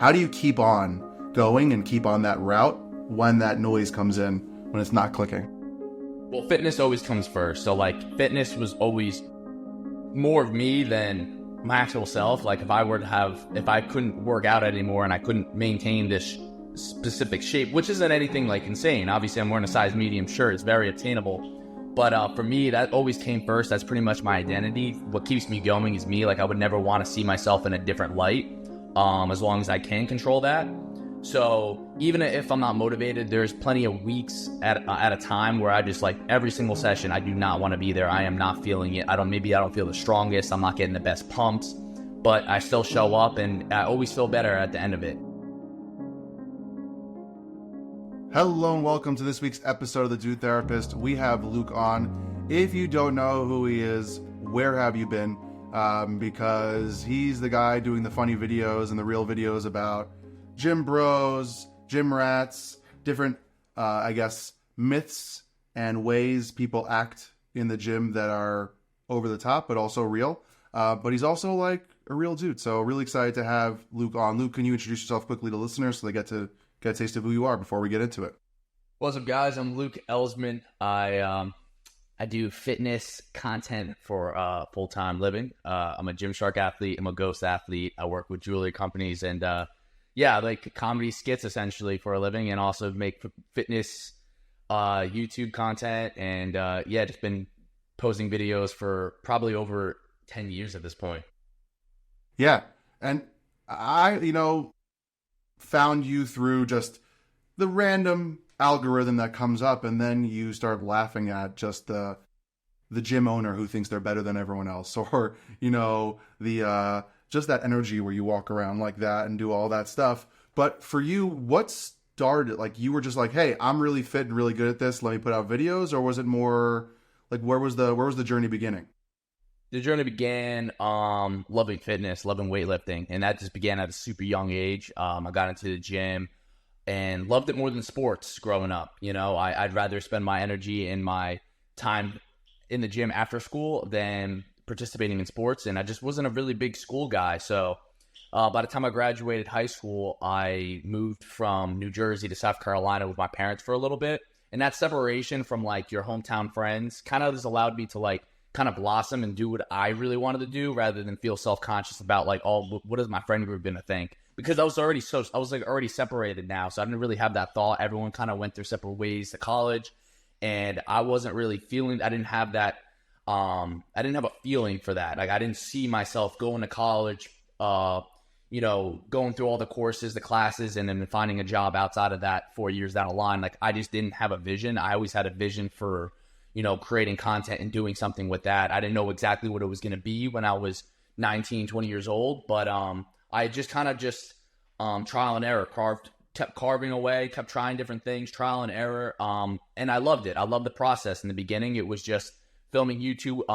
how do you keep on going and keep on that route when that noise comes in, when it's not clicking? Well, fitness always comes first. So like fitness was always more of me than my actual self. Like if I couldn't work out anymore and I couldn't maintain this specific shape, which isn't anything like insane. Obviously I'm wearing a size medium shirt. It's very attainable. But for me, that always came first. That's pretty much my identity. What keeps me going is me. Like I would never want to see myself in a different light, as long as I can control that. So even if I'm not motivated, there's plenty of weeks at a time where I just like every single session, I do not want to be there. I am not feeling it. Maybe I don't feel the strongest. I'm not getting the best pumps, but I still show up and I always feel better at the end of it. Hello and welcome to this week's episode of The Dude Therapist. We have Luke on. If you don't know who he is, where have you been? Because he's the guy doing the funny videos and the real videos about gym bros, gym rats, different, myths and ways people act in the gym that are over the top, but also real. But he's also like a real dude. So really excited to have Luke on. Luke, can you introduce yourself quickly to listeners so they get a taste of who you are before we get into it? What's up, guys? I'm Luke Elsman. I do fitness content for full-time living. I'm a Gymshark athlete. I'm a ghost athlete. I work with jewelry companies and like comedy skits essentially for a living, and also make fitness YouTube content. And just been posting videos for probably over 10 years at this point. Yeah, and I, found you through just the random algorithm that comes up, and then you start laughing at just the gym owner who thinks they're better than everyone else, or the just that energy where you walk around like that and do all that stuff. But for you, what started? Like you were just like, hey, I'm really fit and really good at this, let me put out videos? Or was it more like where was the journey beginning? The journey began loving fitness, loving weightlifting, and that just began at a super young age. I got into the gym and loved it more than sports growing up. I'd rather spend my energy and my time in the gym after school than participating in sports, and I just wasn't a really big school guy. So by the time I graduated high school, I moved from New Jersey to South Carolina with my parents for a little bit, and that separation from like your hometown friends kind of just allowed me to like kind of blossom and do what I really wanted to do rather than feel self-conscious about like, oh, what is my friend group going to think? Because I was already separated now. So I didn't really have that thought. Everyone kind of went their separate ways to college, and I wasn't really I didn't have that. I didn't have a feeling for that. Like I didn't see myself going to college, going through all the courses, the classes, and then finding a job outside of that 4 years down the line. Like I just didn't have a vision. I always had a vision for creating content and doing something with that. I didn't know exactly what it was going to be when I was 19, 20 years old, but I just kind of trial and error, kept carving away, kept trying different things, trial and error, and I loved it. I loved the process. In the beginning, it was just filming YouTube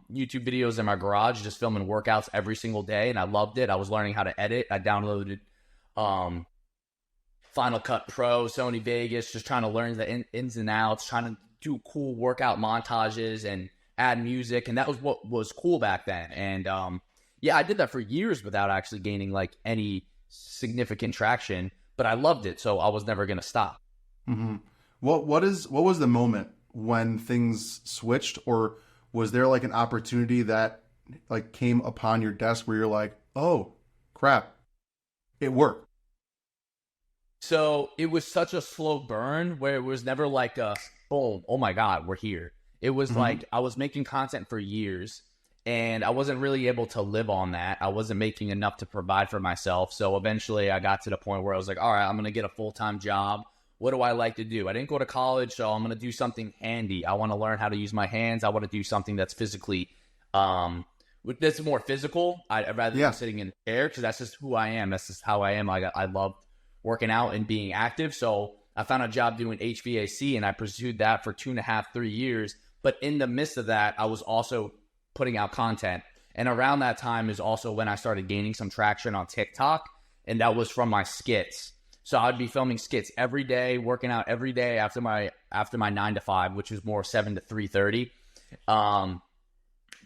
videos in my garage, just filming workouts every single day, and I loved it. I was learning how to edit. I downloaded Final Cut Pro, Sony Vegas, just trying to learn the ins and outs, trying to do cool workout montages and add music, and that was what was cool back then. And I did that for years without actually gaining like any significant traction, but I loved it, so I was never going to stop. Mm-hmm. What was the moment when things switched, or was there like an opportunity that like came upon your desk where you're like, oh crap, it worked? So it was such a slow burn where it was never like a boom, oh my God, we're here. It was like I was making content for years and I wasn't really able to live on that. I wasn't making enough to provide for myself. So eventually I got to the point where I was like, all right, I'm going to get a full-time job. What do I like to do? I didn't go to college, so I'm going to do something handy. I want to learn how to use my hands. I want to do something that's physically, that's more physical. I'd rather than sitting in the chair, because that's just who I am. That's just how I am. I love working out and being active. So I found a job doing HVAC, and I pursued that for 2.5, 3 years. But in the midst of that, I was also putting out content. And around that time is also when I started gaining some traction on TikTok, and that was from my skits. So I'd be filming skits every day, working out every day after my 9 to 5, which was more 7 to 3:30.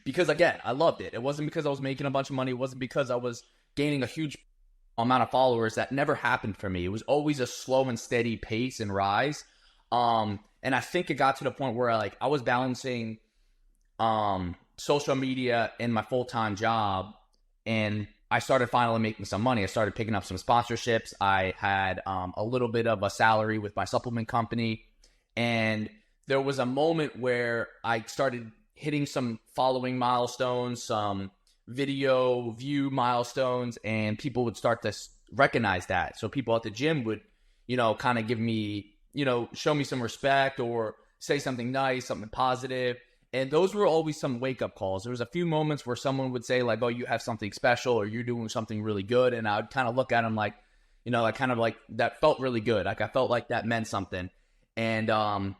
Because again, I loved it. It wasn't because I was making a bunch of money. It wasn't because I was gaining a huge amount of followers, that never happened for me. It was always a slow and steady pace and rise. And I think it got to the point where I was balancing social media and my full-time job, and I started finally making some money. I started picking up some sponsorships. I had a little bit of a salary with my supplement company, and there was a moment where I started hitting some following milestones, some video view milestones, and people would start to recognize that. So people at the gym would, kind of give me, show me some respect or say something nice, something positive. And those were always some wake-up calls. There was a few moments where someone would say, like, oh, you have something special, or you're doing something really good. And I would kind of look at them like, that felt really good. Like, I felt like that meant something. And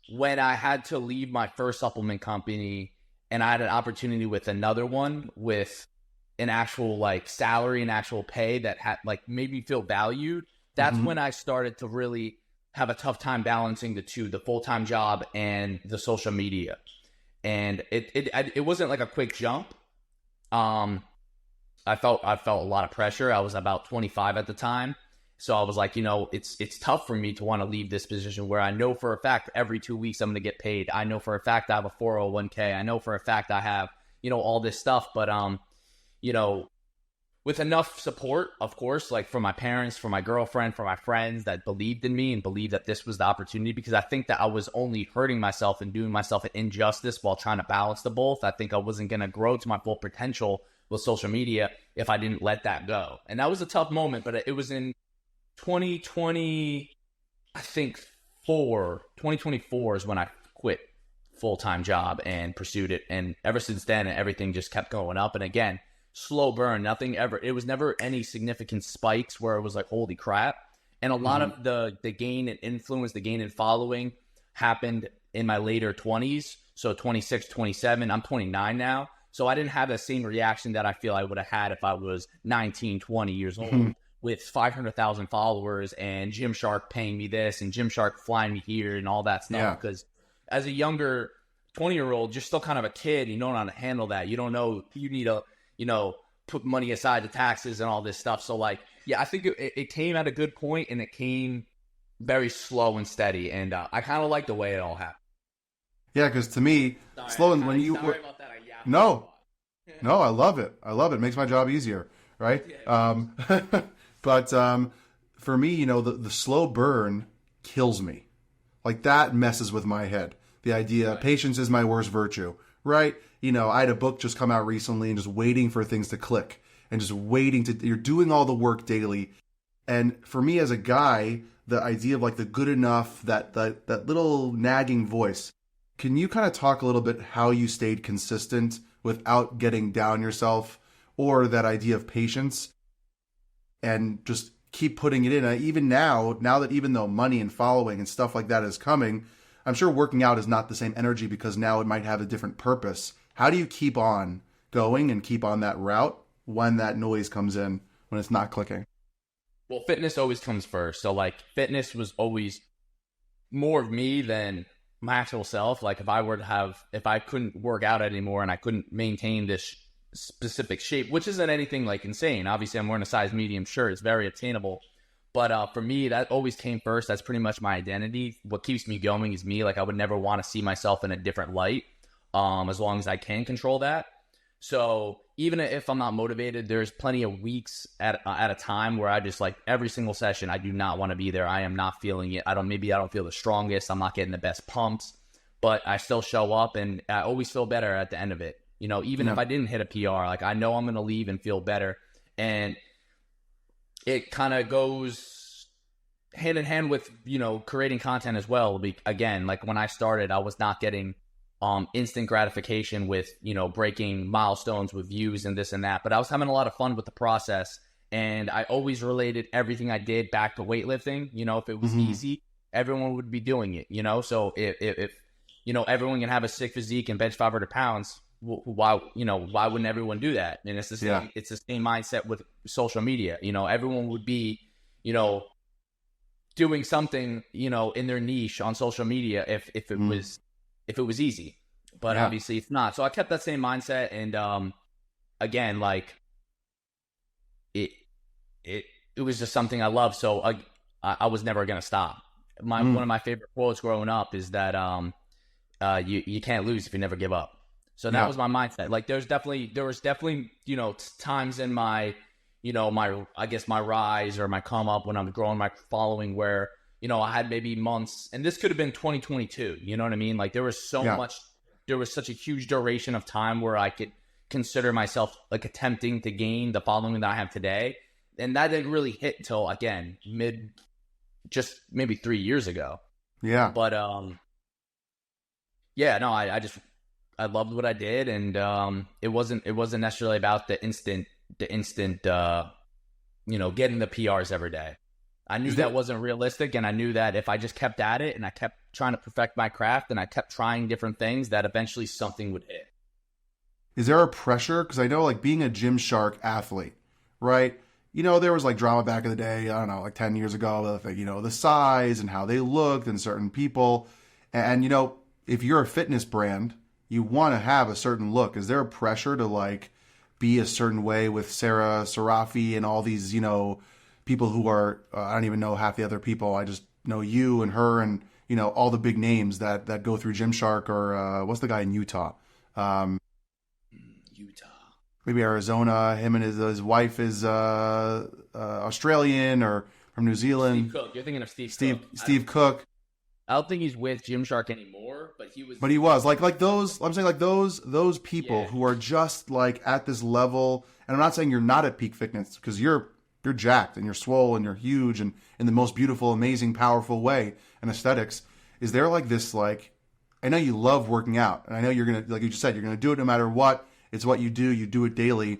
when I had to leave my first supplement company and I had an opportunity with another one with an actual, salary and actual pay that had, made me feel valued, that's when I started to really have a tough time balancing the two, the full-time job and the social media. And it wasn't like a quick jump. I felt a lot of pressure. I was about 25 at the time. So I was like, it's tough for me to want to leave this position where I know for a fact every 2 weeks I'm going to get paid. I know for a fact I have a 401k. I know for a fact I have, all this stuff. But, with enough support, of course, like from my parents, from my girlfriend, from my friends that believed in me and believed that this was the opportunity, because I think that I was only hurting myself and doing myself an injustice while trying to balance the both. I think I wasn't going to grow to my full potential with social media if I didn't let that go. And that was a tough moment, but it was in 2020, I think 2024 is when I quit full-time job and pursued it. And ever since then, everything just kept going up. And again, slow burn, nothing ever. It was never any significant spikes where it was like, holy crap. And a lot of the gain in influence, the gain in following happened in my later 20s. So 26, 27, I'm 29 now. So I didn't have the same reaction that I feel I would have had if I was 19, 20 years old with 500,000 followers and Gymshark paying me this and Gymshark flying me here and all that stuff. Because as a younger 20-year-old, you're still kind of a kid. You don't know how to handle that. You don't know, you need to, put money aside to taxes and all this stuff. So I think it came at a good point, and it came very slow and steady. And I kind of like the way it all happened. Yeah, because to me, slow and when you sorry about that. No, I love it. It makes my job easier, right? But for me, the slow burn kills me. Like, that messes with my head. The idea, patience is my worst virtue, right? I had a book just come out recently and just waiting for things to click and just waiting you're doing all the work daily. And for me as a guy, the idea of the good enough, that little nagging voice, can you kind of talk a little bit how you stayed consistent without getting down yourself, or that idea of patience and just keep putting it in? Even now that even though money and following and stuff like that is coming, I'm sure working out is not the same energy because now it might have a different purpose. How do you keep on going and keep on that route when that noise comes in, when it's not clicking? Well, fitness always comes first. So fitness was always more of me than my actual self. If I couldn't work out anymore and I couldn't maintain this specific shape, which isn't anything insane. Obviously, I'm wearing a size medium shirt. It's very attainable. But for me, that always came first. That's pretty much my identity. What keeps me going is me. I would never want to see myself in a different light, as long as I can control that. So even if I'm not motivated, there's plenty of weeks at a time where I just every single session, I do not want to be there. I am not feeling it. I don't feel the strongest. I'm not getting the best pumps, but I still show up and I always feel better at the end of it. Even if I didn't hit a PR, I know I'm going to leave and feel better. And it kind of goes hand in hand with, creating content as well. Again, when I started, I was not getting instant gratification with, breaking milestones with views and this and that, but I was having a lot of fun with the process. And I always related everything I did back to weightlifting. If it was easy, everyone would be doing it, So if everyone can have a sick physique and bench 500 pounds, why wouldn't everyone do that? And it's the same, it's the same mindset with social media. Everyone would be, doing something, in their niche on social media if it was easy, but obviously it's not. So I kept that same mindset. And, again, it was just something I loved. So I was never going to stop. One of my favorite quotes growing up is that you can't lose if you never give up. So that was my mindset. Like there was definitely, you know, times in my, you know, I guess my rise or my come up when I'm growing my following where, you know, I had maybe months, and this could have been 2022, you know what I mean? Like there was there was such a huge duration of time where I could consider myself like attempting to gain the following that I have today. And that didn't really hit till, again, just maybe 3 years ago. Yeah. But, yeah, no, I loved what I did. And, it wasn't necessarily about the instant, you know, getting the PRs every day. I knew that wasn't realistic. And I knew that if I just kept at it and I kept trying to perfect my craft and I kept trying different things, that eventually something would hit. Is there a pressure? Because I know, like, being a Gymshark athlete, right? You know, there was like drama back in the day, I don't know, like 10 years ago, you know, the size and how they looked and certain people. And, you know, if you're a fitness brand, you want to have a certain look. Is there a pressure to like be a certain way with Sarah Sarafi and all these, you know, people who are, I don't even know half the other people. I just know you and her and, you know, all the big names that go through Gymshark or what's the guy in Utah? Maybe Arizona. Him and his wife is Australian or from New Zealand. Steve Cook. You're thinking of Steve Cook. I don't think he's with Gymshark anymore, but he was. But he was like those. I'm saying like those people who are just like at this level. And I'm not saying you're not at peak fitness because you're jacked and you're swole and you're huge and in the most beautiful, amazing, powerful way and aesthetics. Is there like this like? I know you love working out, and I know you're gonna, like you just said, you're gonna do it no matter what. It's what you do. You do it daily.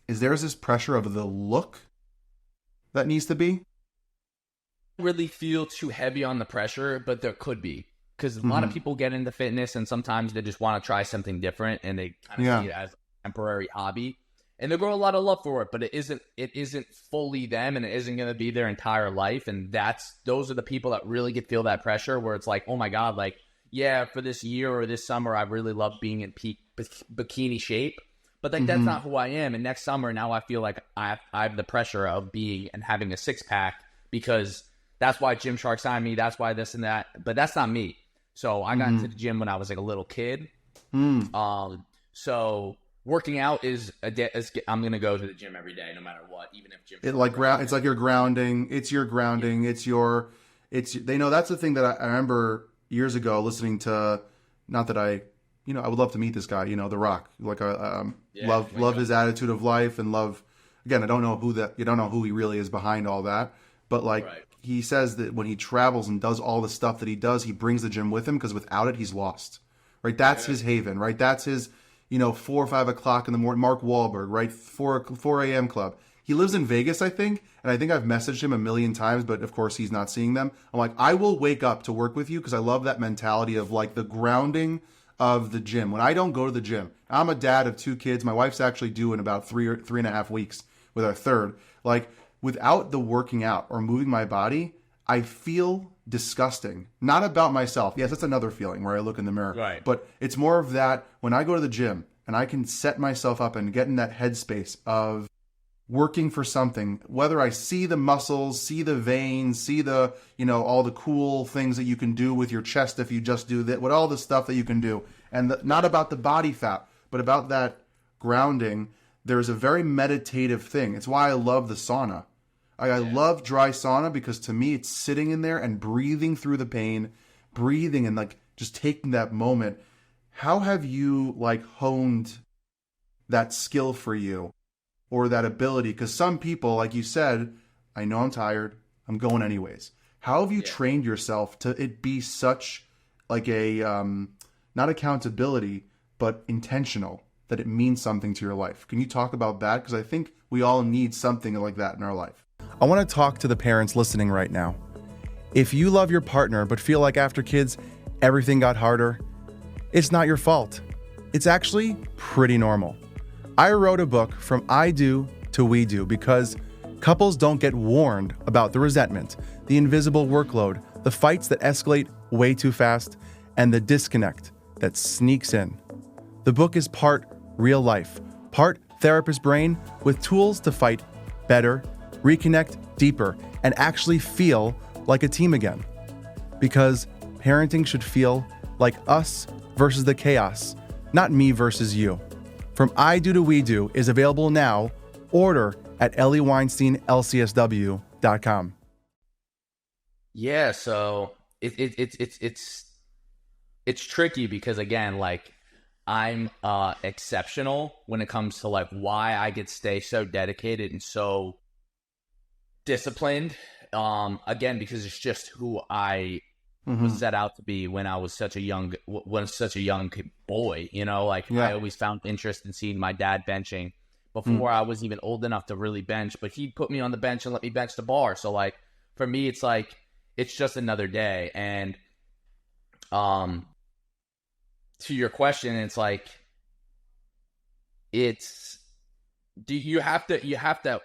Is there this pressure of the look that needs to be? I don't really feel too heavy on the pressure, but there could be. Because a lot of people get into fitness and sometimes they just want to try something different and they kind of see it as a temporary hobby. And they grow a lot of love for it, but it isn't fully them and it isn't going to be their entire life. And those are the people that really feel that pressure where it's like, oh my God, like, yeah, for this year or this summer, I really love being in peak bikini shape. But like that's not who I am. And next summer, now I feel like I have the pressure of being and having a six pack because that's why Gymshark signed me. That's why this and that. But that's not me. So I got into the gym when I was like a little kid. So working out is I'm gonna go to the gym every day, no matter what, even if it's like your grounding. It's your grounding. Yeah. They know that's the thing that I remember years ago listening to. Not that I would love to meet this guy, The Rock. Like love his attitude of life and love. Again, I don't know who he really is behind all that, but like he says that when he travels and does all the stuff that he does, he brings the gym with him because without it, he's lost. Right? That's his haven. Right? That's his 4 or 5 o'clock in the morning. Mark Wahlberg, right? 4 a.m. club. He lives in Vegas, I think, and I think I've messaged him a million times, but of course he's not seeing them. I'm like, I will wake up to work with you because I love that mentality of like the grounding of the gym. When I don't go to the gym, I'm a dad of 2 kids. My wife's actually due in about 3.5 weeks with our third. Like without the working out or moving my body, I feel disgusting. Not about myself. Yes, that's another feeling where I look in the mirror. Right. But it's more of that when I go to the gym and I can set myself up and get in that headspace of working for something, whether I see the muscles, see the veins, see the, all the cool things that you can do with your chest if you just do that, with all the stuff that you can do. And not about the body fat, but about that grounding. There's a very meditative thing. It's why I love the sauna. I love dry sauna because to me, it's sitting in there and breathing through the pain, breathing and like just taking that moment. How have you like honed that skill for you? Or that ability, because some people, like you said, I know I'm tired, I'm going anyways. How have you trained yourself to it be such like a, not accountability, but intentional, that it means something to your life? Can you talk about that? Because I think we all need something like that in our life. I want to talk to the parents listening right now. If you love your partner, but feel like after kids, everything got harder, it's not your fault. It's actually pretty normal. I wrote a book from I do to we do because couples don't get warned about the resentment, the invisible workload, the fights that escalate way too fast, and the disconnect that sneaks in. The book is part real life, part therapist brain with tools to fight better, reconnect deeper, and actually feel like a team again. Because parenting should feel like us versus the chaos, not me versus you. From I Do to We Do is available now. Order at EllieWeinsteinLCSW.com. Yeah, so it's tricky because, again, like, I'm exceptional when it comes to like why I could stay so dedicated and so disciplined. Again, because it's just who I was set out to be when I was such a young boy. You know, like I always found interest in seeing my dad benching before I was even old enough to really bench. But he'd put me on the bench and let me bench the bar. So like for me, it's like it's just another day. And to your question, it's like you have to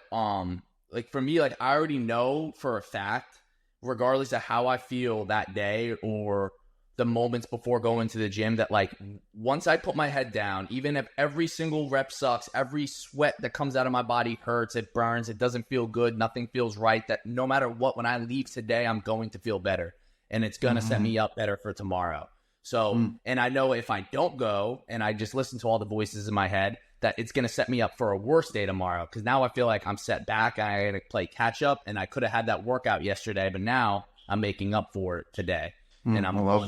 like for me, like I already know for a fact, regardless of how I feel that day or the moments before going to the gym, that like once I put my head down, even if every single rep sucks, every sweat that comes out of my body hurts, it burns, it doesn't feel good, nothing feels right, that no matter what, when I leave today, I'm going to feel better and it's going to set me up better for tomorrow. So, and I know if I don't go and I just listen to all the voices in my head, that it's going to set me up for a worse day tomorrow. Because now I feel like I'm set back. I got to play catch up, and I could have had that workout yesterday, but now I'm making up for it today. And I'm one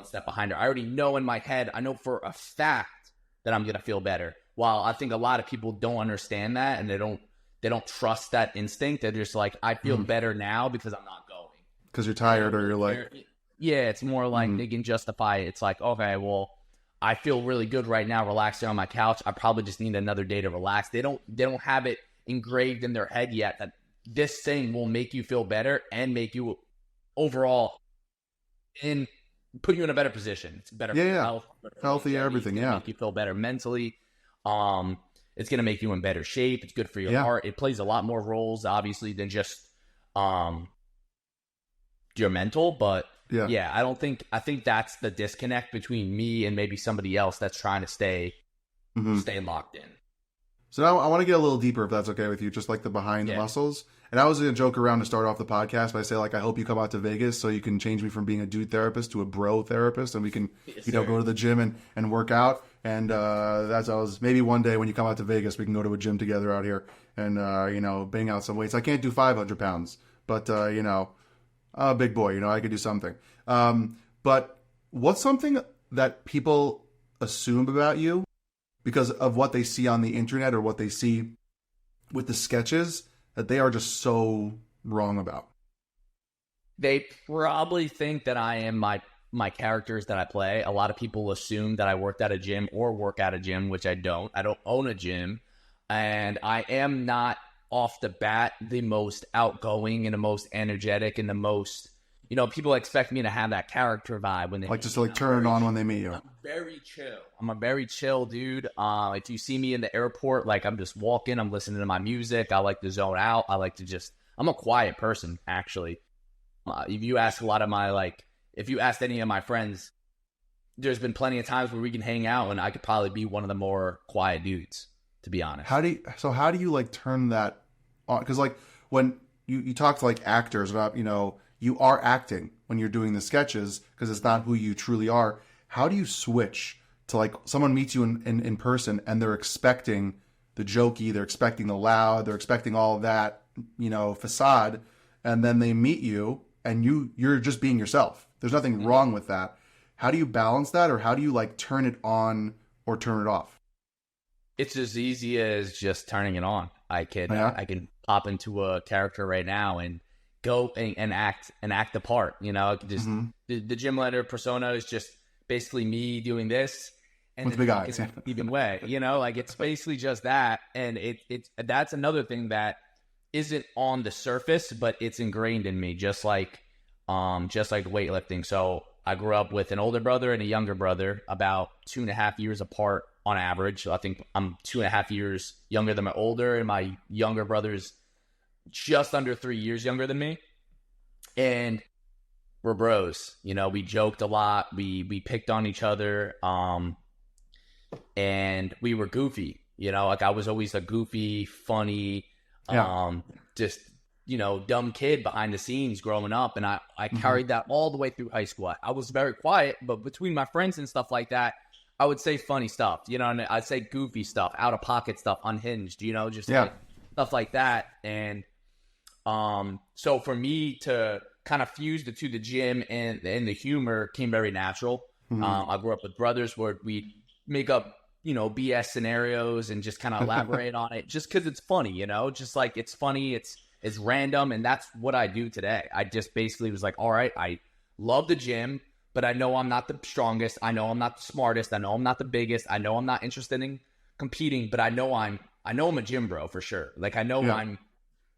step behind her. I already know in my head, I know for a fact that I'm going to feel better. While I think a lot of people don't understand that, and they don't trust that instinct. They're just like, I feel better now because I'm not going. Because you're tired, or you're like... Yeah, it's more like they can justify it. It's like, okay, well, I feel really good right now relaxing on my couch. I probably just need another day to relax. They don't have it engraved in their head yet that this thing will make you feel better and make you overall put you in a better position. It's better for your health, healthy, everything. Make you feel better mentally. It's going to make you in better shape. It's good for your heart. It plays a lot more roles, obviously, than just your mental, but I think that's the disconnect between me and maybe somebody else that's trying to stay locked in. So now I want to get a little deeper, if that's okay with you, just like the behind the muscles. And I was going to joke around to start off the podcast by saying, like, I hope you come out to Vegas so you can change me from being a dude therapist to a bro therapist, and we can, go to the gym and work out. And maybe one day when you come out to Vegas, we can go to a gym together out here and, bang out some weights. I can't do 500 pounds, but, I'm a big boy, I could do something. But what's something that people assume about you because of what they see on the internet or what they see with the sketches that they are just so wrong about? They probably think that I am my characters that I play. A lot of people assume that I worked at a gym or work at a gym, which I don't. I don't own a gym, and I am not off the bat the most outgoing and the most energetic and the most, people expect me to have that character vibe when they turn on when they meet you. I'm very chill. I'm a very chill dude. If you see me in the airport, like I'm just walking, I'm listening to my music. I like to zone out. I like to I'm a quiet person, actually. If you ask any of my friends, there's been plenty of times where we can hang out and I could probably be one of the more quiet dudes, to be honest. How do you like turn that on? Because like when you talk to like actors about, you are acting when you're doing the sketches because it's not who you truly are. How do you switch to like someone meets you in person and they're expecting the jokey, they're expecting the loud, they're expecting all of that, facade, and then they meet you and you're just being yourself. There's nothing wrong with that. How do you balance that, or how do you like turn it on or turn it off? It's as easy as just turning it on. I can pop into a character right now and go and act the part. The gym leader persona is just basically me doing this and with big eyes, even way. It's basically just that, and that's another thing that isn't on the surface, but it's ingrained in me, just like weightlifting. So I grew up with an older brother and a younger brother, about 2.5 years apart on average. So I think I'm 2.5 years younger than my older, and my younger brother's just under 3 years younger than me. And we're bros. We joked a lot. We picked on each other. And we were goofy. I was always a goofy, funny, Yeah. Just, dumb kid behind the scenes growing up. And I carried that all the way through high school. I was very quiet, but between my friends and stuff like that, I would say funny stuff, and I'd say goofy stuff, out of pocket stuff, unhinged, just like stuff like that. And so for me to kind of fuse the gym and the humor came very natural. I grew up with brothers where we make up, BS scenarios and just kind of elaborate on it just because it's funny, just like it's funny, it's random. And that's what I do today. I just basically was like, all right, I love the gym, but I know I'm not the strongest. I know I'm not the smartest. I know I'm not the biggest. I know I'm not interested in competing, but I know I'm a gym bro for sure. Like I know I'm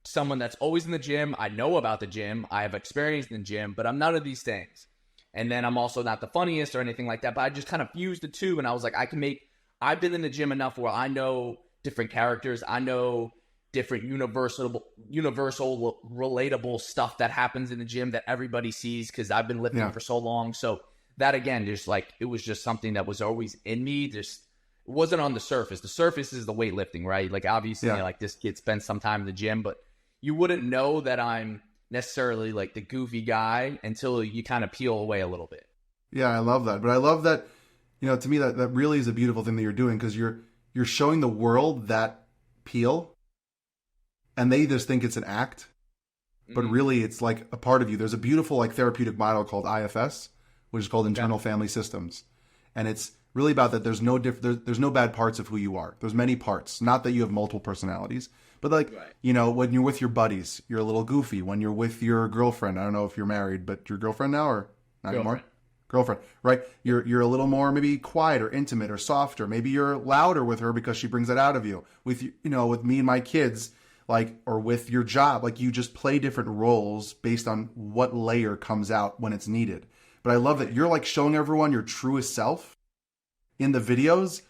someone that's always in the gym. I know about the gym. I have experience in the gym, but I'm none of these things. And then I'm also not the funniest or anything like that, but I just kind of fused the two. And I was like, I've been in the gym enough where I know different characters. I know different universal, relatable stuff that happens in the gym that everybody sees because I've been lifting for so long. So that, again, just like, it was just something that was always in me. Just, it wasn't on the surface. The surface is the weightlifting, right? Like, obviously, like, this kid spends some time in the gym, but you wouldn't know that I'm necessarily like the goofy guy until you kind of peel away a little bit. Yeah, I love that. But I love that, to me, that really is a beautiful thing that you're doing because you're showing the world that peel. And they just think it's an act, but really it's like a part of you. There's a beautiful like therapeutic model called IFS, which is called Internal Family Systems. And it's really about that there's no there's no bad parts of who you are. There's many parts. Not that you have multiple personalities, but like, when you're with your buddies, you're a little goofy. When you're with your girlfriend, I don't know if you're married, but your girlfriend now or not anymore? Girlfriend, right? You're a little more maybe quiet or intimate or softer. Maybe you're louder with her because she brings that out of you. With with me and my kids, like, or with your job, like you just play different roles based on what layer comes out when it's needed. But I love that you're like showing everyone your truest self in the videos,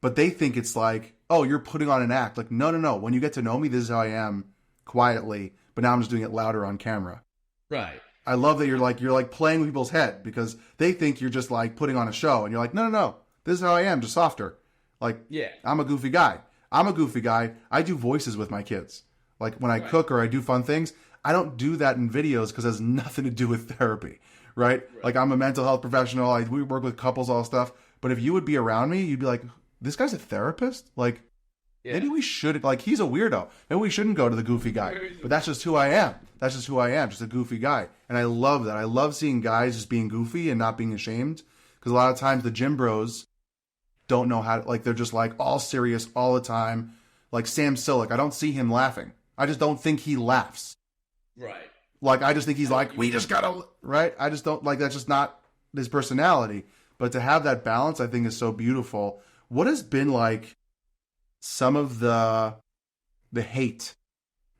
but they think it's like, oh, you're putting on an act. Like, no. When you get to know me, this is how I am quietly, but now I'm just doing it louder on camera. Right. I love that you're like playing with people's head because they think you're just like putting on a show and you're like, no. This is how I am, just softer. Like, I'm a goofy guy. I do voices with my kids. Like when I cook or I do fun things, I don't do that in videos because it has nothing to do with therapy, right? Like I'm a mental health professional. We work with couples, all stuff. But if you would be around me, you'd be like, this guy's a therapist? Like, maybe we should, like, he's a weirdo. Maybe we shouldn't go to the goofy guy. But that's just who I am. Just a goofy guy. And I love that. I love seeing guys just being goofy and not being ashamed. Because a lot of times the gym bros don't know how to, like, they're just like all serious all the time. Like Sam Sillick, I don't see him laughing. I just don't think he laughs. Right. Like, I just think he's like, we just gotta, right? I just don't, like, that's just not his personality. But to have that balance, I think is so beautiful. What has been like some of the hate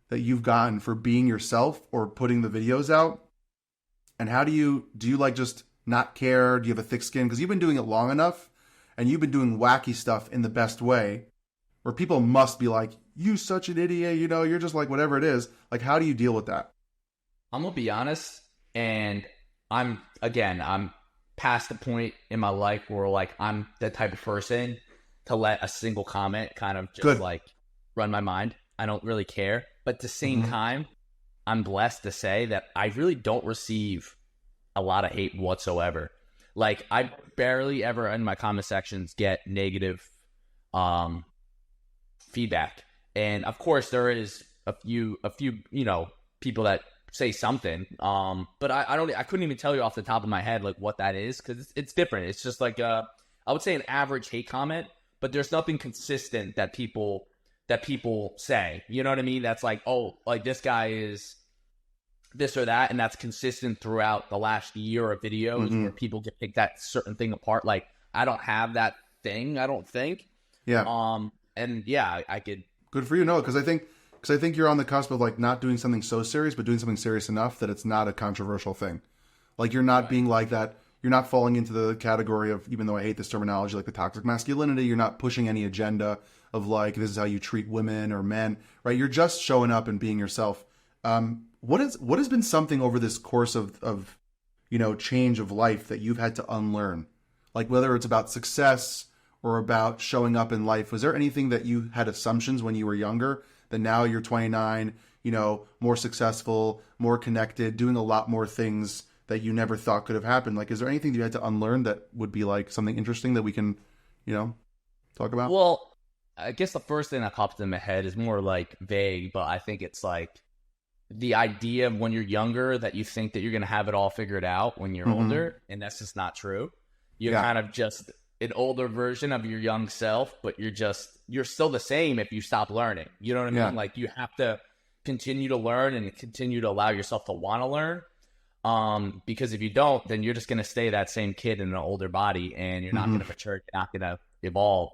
that you've gotten for being yourself or putting the videos out? And how do you like just not care? Do you have a thick skin? Because you've been doing it long enough and you've been doing wacky stuff in the best way where people must be like, you such an idiot, you're just like whatever it is. Like, how do you deal with that? I'm going to be honest, and I'm past the point in my life where like I'm the type of person to let a single comment kind of just like run my mind. I don't really care. But at the same time, I'm blessed to say that I really don't receive a lot of hate whatsoever. Like I barely ever in my comment sections get negative feedback. And of course there is a few, people that say something. But I couldn't even tell you off the top of my head, like what that is. Cause it's different. It's just like, I would say an average hate comment, but there's nothing consistent that people say, you know what I mean? That's like, oh, like this guy is this or that. And that's consistent throughout the last year of videos where people can pick that certain thing apart. Like I don't have that thing, I don't think. Yeah. And yeah, I could. Good for you. No, because I think you're on the cusp of like not doing something so serious, but doing something serious enough that it's not a controversial thing. Like you're not being like that. You're not falling into the category of, even though I hate this terminology, like the toxic masculinity, you're not pushing any agenda of like, this is how you treat women or men, right? You're just showing up and being yourself. What has been something over this course of change of life that you've had to unlearn? Like whether it's about success or about showing up in life, was there anything that you had assumptions when you were younger then now you're 29, more successful, more connected, doing a lot more things that you never thought could have happened. Like, is there anything that you had to unlearn that would be like something interesting that we can, talk about? Well, I guess the first thing that pops in my head is more like vague, but I think it's like the idea of when you're younger that you think that you're going to have it all figured out when you're older, and that's just not true. You're kind of just an older version of your young self, but you're still the same if you stop learning. You know what I mean? Like, you have to continue to learn and continue to allow yourself to want to learn. Because if you don't, then you're just going to stay that same kid in an older body, and you're not going to mature, you're not going to evolve.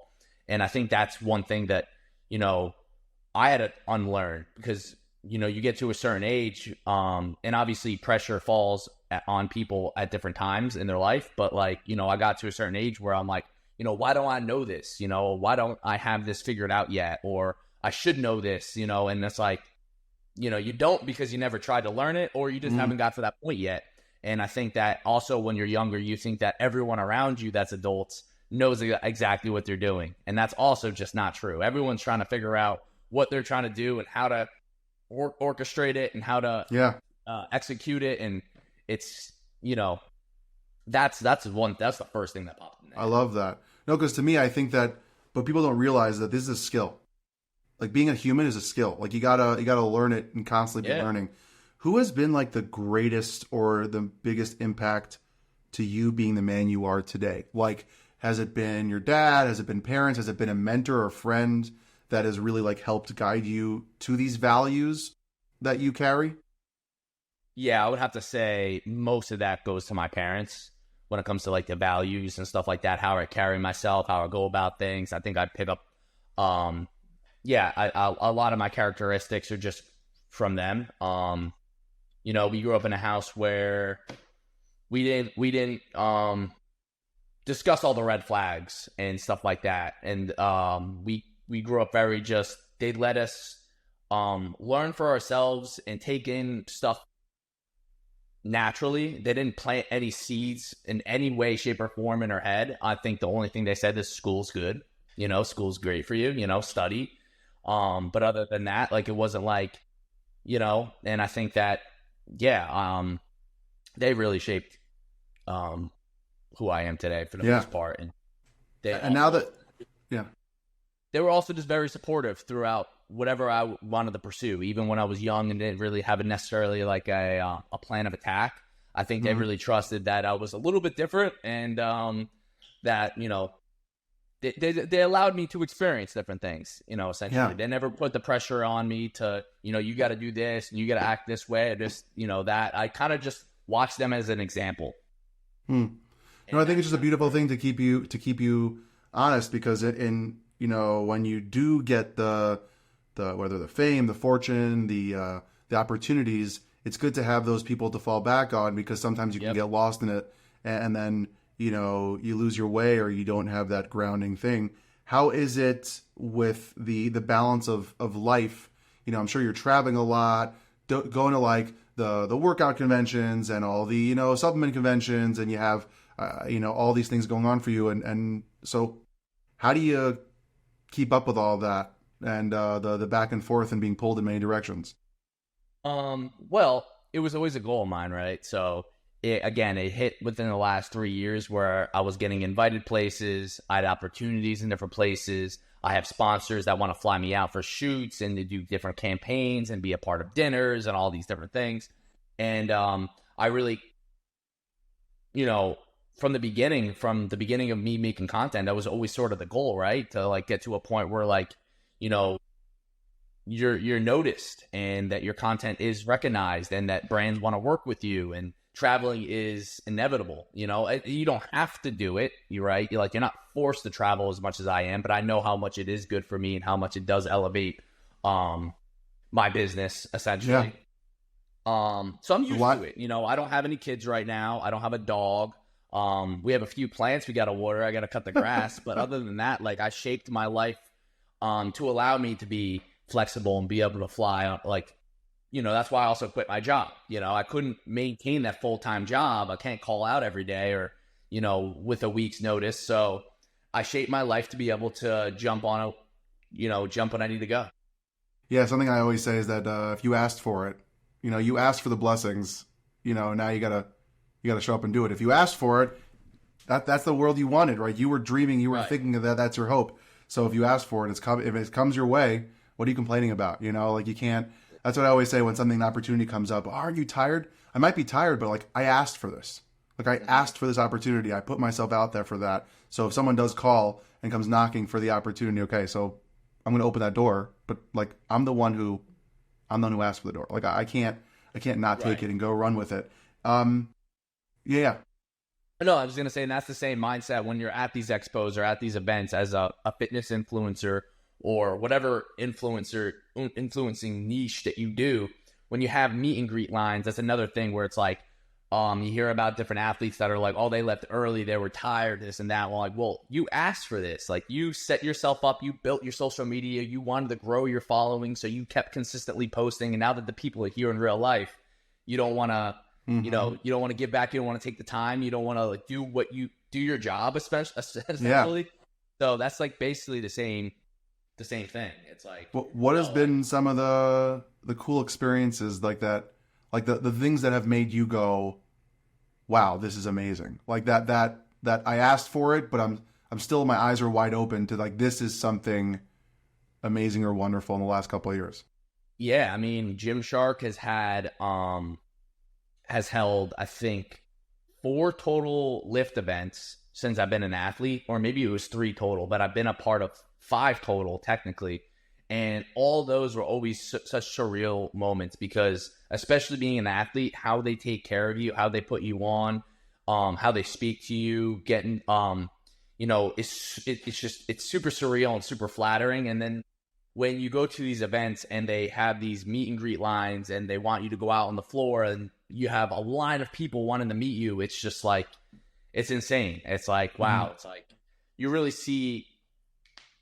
And I think that's one thing that, I had to unlearn, because, you get to a certain age, and obviously pressure falls on people at different times in their life. But like, I got to a certain age where I'm like, why don't I know this? Why don't I have this figured out yet? Or I should know this, and it's like, you don't, because you never tried to learn it, or you just haven't got to that point yet. And I think that also when you're younger, you think that everyone around you that's adults knows exactly what they're doing. And that's also just not true. Everyone's trying to figure out what they're trying to do and how to orchestrate it and how to execute it. And it's, that's the first thing that popped in there. I love that. No, because to me, I think that, but people don't realize that this is a skill. Like, being a human is a skill. Like, you gotta learn it and constantly be learning. Who has been like the greatest or the biggest impact to you being the man you are today? Like, has it been your dad? Has it been parents? Has it been a mentor or friend that has really like helped guide you to these values that you carry? Yeah, I would have to say most of that goes to my parents when it comes to like the values and stuff like that, how I carry myself, how I go about things. I think I pick up, a lot of my characteristics are just from them. We grew up in a house where we didn't discuss all the red flags and stuff like that. And we grew up very they'd let us learn for ourselves and take in stuff naturally. They didn't plant any seeds in any way, shape, or form in our head. I think the only thing they said is school's good. School's great for you, study. But other than that, like, it wasn't like, and I think that, they really shaped who I am today for the most part. And they were also just very supportive throughout whatever I wanted to pursue, even when I was young and didn't really have necessarily like a plan of attack. I think they really trusted that I was a little bit different, and that, they allowed me to experience different things, essentially. Yeah. They never put the pressure on me to, you got to do this and you got to act this way, or just, that. I kind of just watched them as an example. I think it's just a beautiful thing to keep you honest, because when you do get the whether the fame, the fortune, the opportunities, it's good to have those people to fall back on, because sometimes you can get lost in it, and then you lose your way, or you don't have that grounding thing. How is it with the balance of life? I'm sure you're traveling a lot, going to like the workout conventions and all the, supplement conventions, and you have, all these things going on for you. And so how do you keep up with all that and the back and forth and being pulled in many directions? Well, it was always a goal of mine, right? So it hit within the last 3 years where I was getting invited places. I had opportunities in different places. I have sponsors that want to fly me out for shoots and to do different campaigns and be a part of dinners and all these different things. And I really, from the beginning of me making content, that was always sort of the goal, right? To like get to a point where like, you're noticed, and that your content is recognized, and that brands want to work with you, and traveling is inevitable. You don't have to do it. You're right. You're not forced to travel as much as I am, but I know how much it is good for me and how much it does elevate my business, essentially. Yeah. So I'm used to it. I don't have any kids right now. I don't have a dog. We have a few plants we got to water. I got to cut the grass. But other than that, like, I shaped my life to allow me to be flexible and be able to fly. Like, that's why I also quit my job. I couldn't maintain that full-time job. I can't call out every day or, with a week's notice. So I shaped my life to be able to jump when I need to go. Yeah, something I always say is that if you asked for it, you asked for the blessings, now you gotta show up and do it. If you asked for it, that's the world you wanted, right? You were dreaming, you were Right. thinking that that's your hope. So if you ask for it, if it comes your way, what are you complaining about? Like you can't. That's what I always say when something, an opportunity comes up. Aren't you tired? I might be tired, but like I asked for this. Like I asked for this opportunity. I put myself out there for that. So if someone does call and comes knocking for the opportunity, okay, so I'm going to open that door. But like I'm the one who asked for the door. Like I can't not take Right. it and go run with it. Um, yeah, No, I was going to say, and that's the same mindset when you're at these expos or at these events as a fitness influencer or whatever influencing niche that you do. When you have meet and greet lines, that's another thing where it's like, you hear about different athletes that are like, oh, they left early, they were tired, this and that. Well, like, well, you asked for this. Like, you set yourself up, you built your social media, you wanted to grow your following, so you kept consistently posting. And now that the people are here in real life, you don't want to, you don't want to give back. You don't want to take the time. You don't want to like do your job, essentially. So that's like basically the same thing. It's like, what has been some of the cool experiences like that, like the things that have made you go, wow, this is amazing. Like that I asked for it, but I'm still, my eyes are wide open to like, this is something amazing or wonderful in the last couple of years. yeah, I mean, Gymshark has held, I think, 4 total lift events since I've been an athlete, or maybe it was 3 total, but I've been a part of 5 total technically. And all those were always such surreal moments because, especially being an athlete, how they take care of you, how they put you on, how they speak to you, getting, it's super surreal and super flattering. And then when you go to these events and they have these meet and greet lines and they want you to go out on the floor and you have a line of people wanting to meet you, it's just like, it's insane. It's like, wow. It's like, you really see,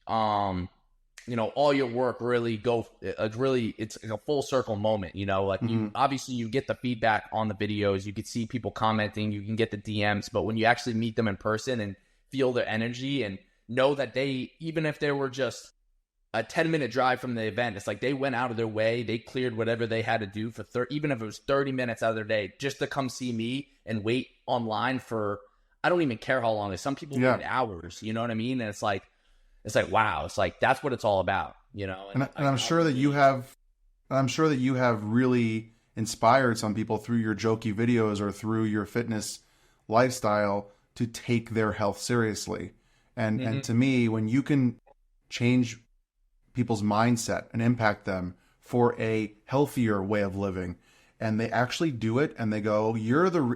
all your work really it's like a full circle moment, like you obviously you get the feedback on the videos, you can see people commenting, you can get the DMs, but when you actually meet them in person and feel their energy and know that they, even if they were just a 10-minute drive from the event, it's like they went out of their way, they cleared whatever they had to do for even if it was 30 minutes out of their day just to come see me and wait online for, I don't even care how long it is. Some people wait hours, you know what I mean? And it's like, wow, it's like, that's what it's all about, And I'm sure that you have really inspired some people through your jokey videos or through your fitness lifestyle to take their health seriously. And to me, when you can change people's mindset and impact them for a healthier way of living, and they actually do it and they go,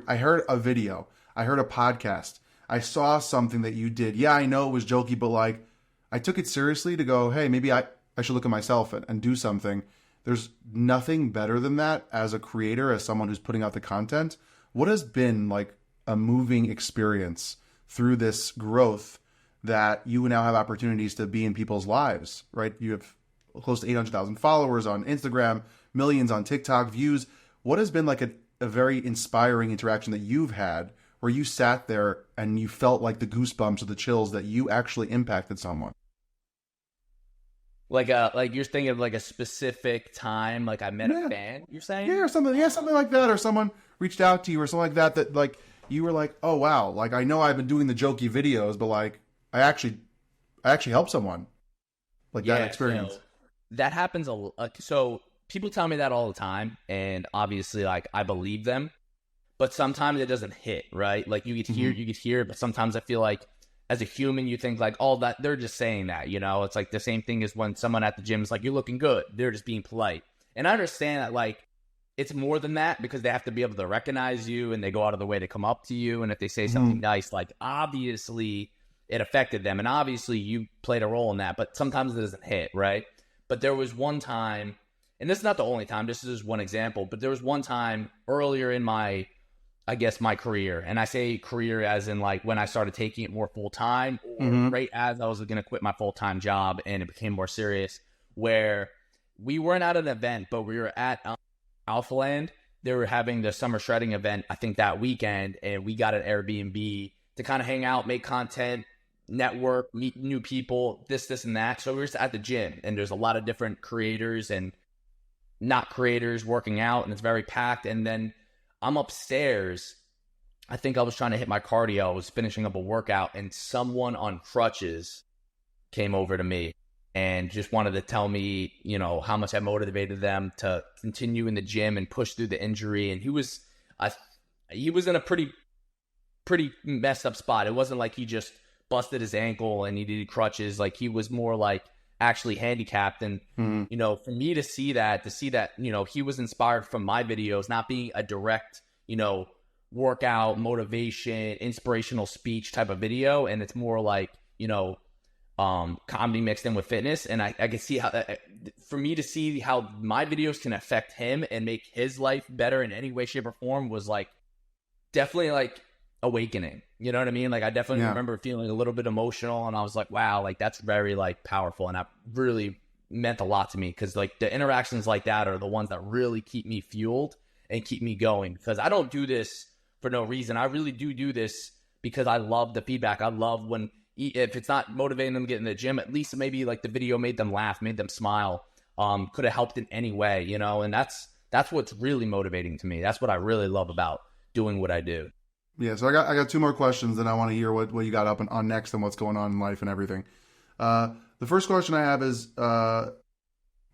I heard a video, I heard a podcast, I saw something that you did. Yeah, I know it was jokey, but like, I took it seriously to go, hey, maybe I should look at myself and do something. There's nothing better than that as a creator, as someone who's putting out the content. What has been like a moving experience through this growth that you now have opportunities to be in people's lives, right? You have close to 800,000 followers on Instagram, millions on TikTok, views. What has been like a very inspiring interaction that you've had where you sat there and you felt like the goosebumps or the chills that you actually impacted someone? Like you're thinking of like a specific time, like I met a fan, you're saying? Yeah, or something like that, or someone reached out to you or something like that like you were like, oh wow, like I know I've been doing the jokey videos, but like I actually helped someone. Like that experience. So that happens so people tell me that all the time, and obviously like I believe them, but sometimes it doesn't hit, right? Like you could hear, but sometimes I feel like as a human, you think like, oh, that they're just saying that, It's like the same thing as when someone at the gym is like, you're looking good. They're just being polite. And I understand that like it's more than that because they have to be able to recognize you and they go out of the way to come up to you. And if they say something nice, like obviously it affected them. And obviously you played a role in that, but sometimes it doesn't hit, right? But there was one time, and this is not the only time, this is one example, but there was one time earlier in my career, and I say career as in like when I started taking it more full time, or right as I was going to quit my full time job and it became more serious, where we weren't at an event, but we were at Alpha Land. They were having the summer shredding event, I think that weekend, and we got an Airbnb to kind of hang out, make content. network, meet new people, this, and that. So we're just at the gym, and there's a lot of different creators and not creators working out, and it's very packed. And then I'm upstairs. I think I was trying to hit my cardio. I was finishing up a workout, and someone on crutches came over to me and just wanted to tell me, how much I motivated them to continue in the gym and push through the injury. And he was in a pretty messed up spot. It wasn't like he just busted his ankle and he needed crutches. Like, he was more like actually handicapped. And, for me to see that, he was inspired from my videos, not being a direct, workout, motivation, inspirational speech type of video. And it's more like, comedy mixed in with fitness. And I can see how that, for me to see how my videos can affect him and make his life better in any way, shape, or form was like definitely like awakening. You know what I mean? Like, I definitely remember feeling a little bit emotional, and I was like, wow, like that's very like powerful. And that really meant a lot to me, because like the interactions like that are the ones that really keep me fueled and keep me going, because I don't do this for no reason. I really do this because I love the feedback. I love when, if it's not motivating them to get in the gym, at least maybe like the video made them laugh, made them smile, could have helped in any way, and that's what's really motivating to me. That's what I really love about doing what I do. Yeah, so I got two more questions, and I want to hear what you got up on next and what's going on in life and everything. The first question I have is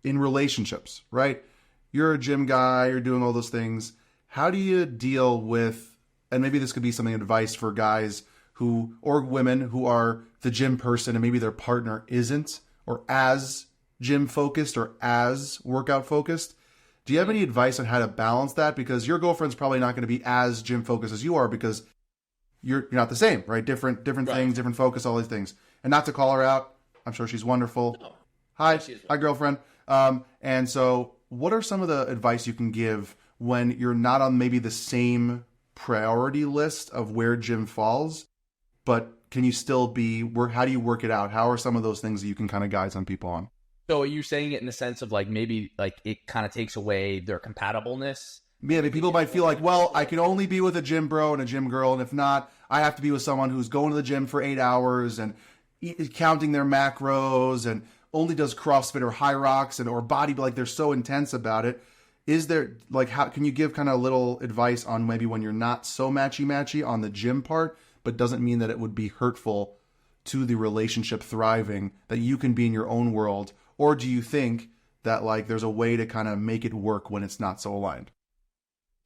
in relationships, right? You're a gym guy, you're doing all those things. How do you deal with, and maybe this could be something advice for guys who, or women who are the gym person and maybe their partner isn't, or as gym focused or as workout focused. Do you have any advice on how to balance that? Because your girlfriend's probably not going to be as gym focused as you are, because you're not the same, right? Different right. Things, different focus, all these things. And not to call her out, I'm sure she's wonderful. No. Hi, girlfriend. And so what are some of the advice you can give when you're not on maybe the same priority list of where gym falls, but can you still be, how do you work it out? How are some of those things that you can kind of guide some people on? So are you saying it in the sense of like, maybe like it kind of takes away their compatibleness? Yeah, people might feel like, well, I can only be with a gym bro and a gym girl, and if not, I have to be with someone who's going to the gym for 8 hours and counting their macros and only does CrossFit or high rocks or body, like they're so intense about it. Is there, like, how can you give kind of a little advice on maybe when you're not so matchy on the gym part, but doesn't mean that it would be hurtful to the relationship thriving, that you can be in your own world? Or do you think that like there's a way to kind of make it work when it's not so aligned?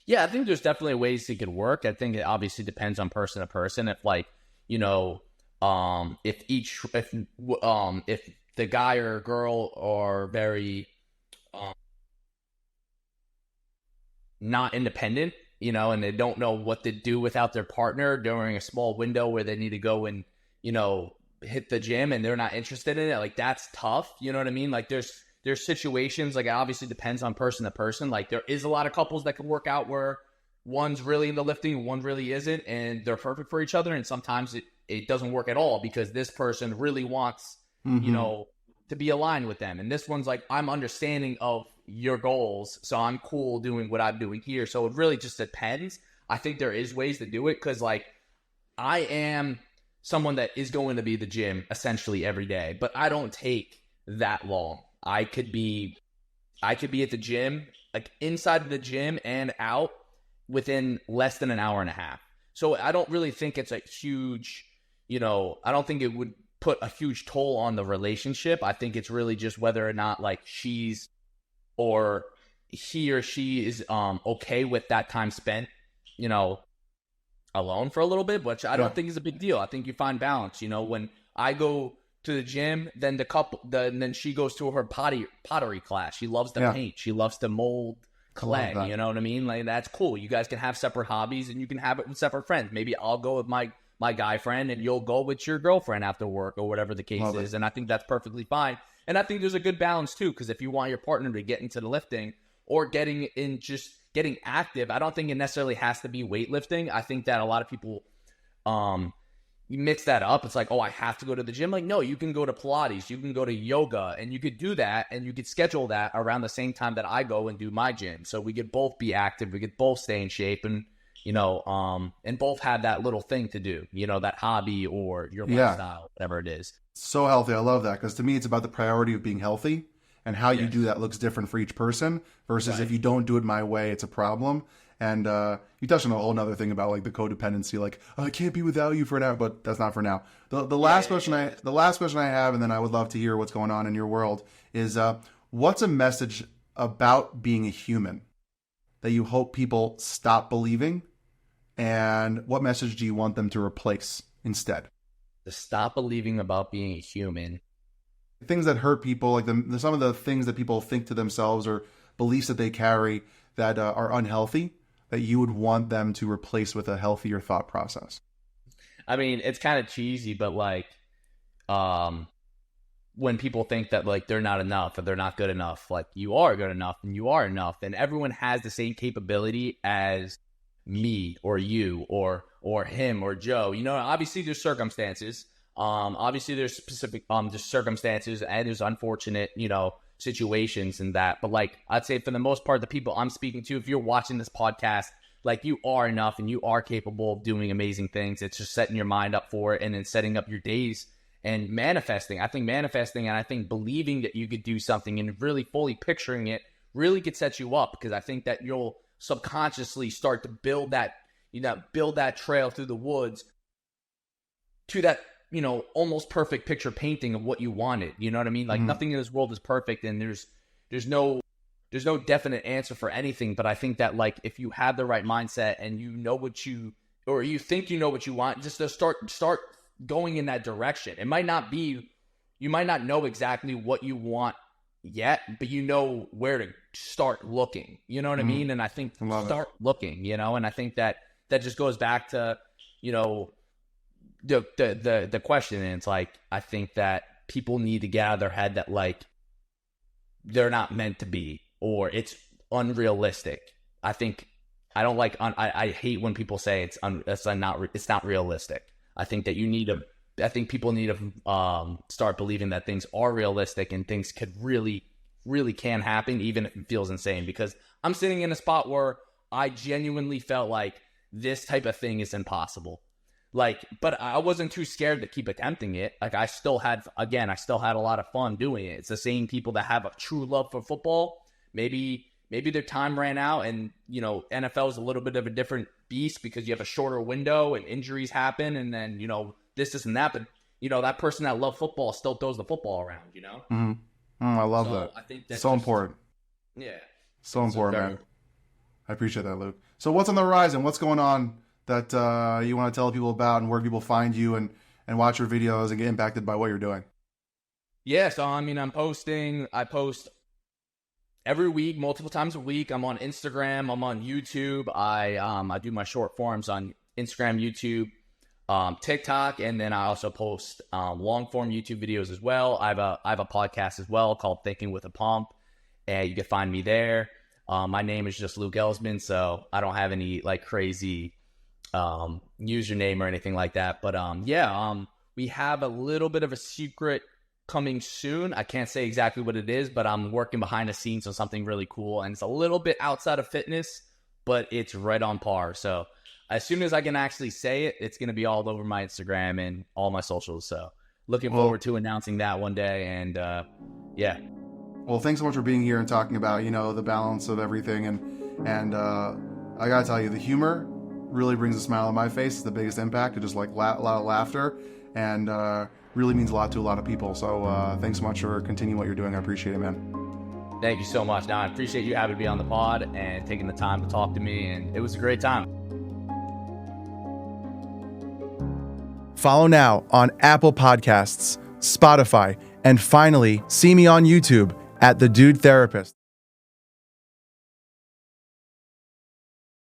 Yeah, I think there's definitely ways it could work. I think it obviously depends on person to person. If like, if the guy or girl are very not independent, and they don't know what to do without their partner during a small window where they need to go and, hit the gym, and they're not interested in it, like that's tough. You know what I mean? Like there's situations, like it obviously depends on person to person. Like there is a lot of couples that can work out where one's really into lifting, one really isn't, and they're perfect for each other. And sometimes it doesn't work at all because this person really wants, to be aligned with them. And this one's like, I'm understanding of your goals, so I'm cool doing what I'm doing here. So it really just depends. I think there is ways to do it, because like I am someone that is going to be the gym essentially every day, but I don't take that long. I could be at the gym, like inside of the gym and out within less than an hour and a half. So I don't really think it's a huge, I don't think it would put a huge toll on the relationship. I think it's really just whether or not like she's or he or she is okay with that time spent, alone for a little bit, which I don't think is a big deal. I think you find balance. When I go to the gym, then then she goes to her pottery class. She loves to paint. She loves to mold clay. You know what I mean? Like that's cool. You guys can have separate hobbies, and you can have it with separate friends. Maybe I'll go with my guy friend, and you'll go with your girlfriend after work or whatever the case is. And I think that's perfectly fine. And I think there's a good balance too, because if you want your partner to get into the lifting or getting active, I don't think it necessarily has to be weightlifting. I think that a lot of people you mix that up. It's like, oh, I have to go to the gym. Like, no, you can go to Pilates, you can go to yoga, and you could do that, and you could schedule that around the same time that I go and do my gym. So we could both be active, we could both stay in shape, and and both have that little thing to do, that hobby or your lifestyle, whatever it is. So healthy. I love that, because to me, it's about the priority of being healthy, and how you do that looks different for each person versus if you don't do it my way, it's a problem. And you touched on a whole nother thing about like the codependency, like, oh, I can't be without you for now, but that's not for now. The last question I have, and then I would love to hear what's going on in your world, is what's a message about being a human that you hope people stop believing, and what message do you want them to replace instead? To stop believing about being a human. Things that hurt people, like some of the things that people think to themselves or beliefs that they carry that are unhealthy, that you would want them to replace with a healthier thought process. I mean, it's kind of cheesy, but like, when people think that like they're not enough or they're not good enough, like you are good enough and you are enough, and everyone has the same capability as me or you or him or Joe. Obviously there's circumstances. Obviously there's specific there's circumstances and there's unfortunate, situations and that. But like I'd say for the most part, the people I'm speaking to, if you're watching this podcast, like you are enough and you are capable of doing amazing things. It's just setting your mind up for it and then setting up your days and manifesting. I think manifesting and I think believing that you could do something and really fully picturing it really could set you up, because I think that you'll subconsciously start to build that trail through the woods to that, almost perfect picture painting of what you wanted. You know what I mean? Like nothing in this world is perfect, and there's no definite answer for anything. But I think that like if you have the right mindset and you think you know what you want, just to start going in that direction. You might not know exactly what you want yet, but you know where to start looking. You know what I mean? And I think start looking, and I think that just goes back to, the question. And it's like, I think that people need to get out of their head that like they're not meant to be, or it's unrealistic. I hate when people say it's not realistic. I think people need to start believing that things are realistic and things could really, really can happen, even if it feels insane. Because I'm sitting in a spot where I genuinely felt like this type of thing is impossible. Like, but I wasn't too scared to keep attempting it. Like, I still had a lot of fun doing it. It's the same people that have a true love for football. Maybe their time ran out, and NFL is a little bit of a different beast because you have a shorter window and injuries happen, and then this and that. But that person that loved football still throws the football around. I love that. I think that's so important. Yeah, so important, man. I appreciate that, Luke. So what's on the horizon? What's going on that you want to tell people about, and where people find you and watch your videos and get impacted by what you're doing? Yeah, so I post every week, multiple times a week. I'm on Instagram, I'm on YouTube. I do my short forms on Instagram, YouTube, TikTok, and then I also post long form YouTube videos as well. I have a podcast as well called Thinking with a Pump, and you can find me there. My name is just Luke Elsman, so I don't have any like crazy username or anything like that. But we have a little bit of a secret coming soon. I can't say exactly what it is, but I'm working behind the scenes on something really cool, and it's a little bit outside of fitness, but it's right on par. So as soon as I can actually say it, it's going to be all over my Instagram and all my socials. So looking forward to announcing that one day. And well, thanks so much for being here and talking about the balance of everything. And I gotta tell you, the humor really brings a smile on my face. It's the biggest impact. It just like a lot of laughter, and really means a lot to a lot of people. So thanks so much for continuing what you're doing. I appreciate it, man. Thank you so much. Now, I appreciate you having me on the pod and taking the time to talk to me, and it was a great time. Follow now on Apple Podcasts, Spotify, and finally, see me on YouTube at The Dude Therapist.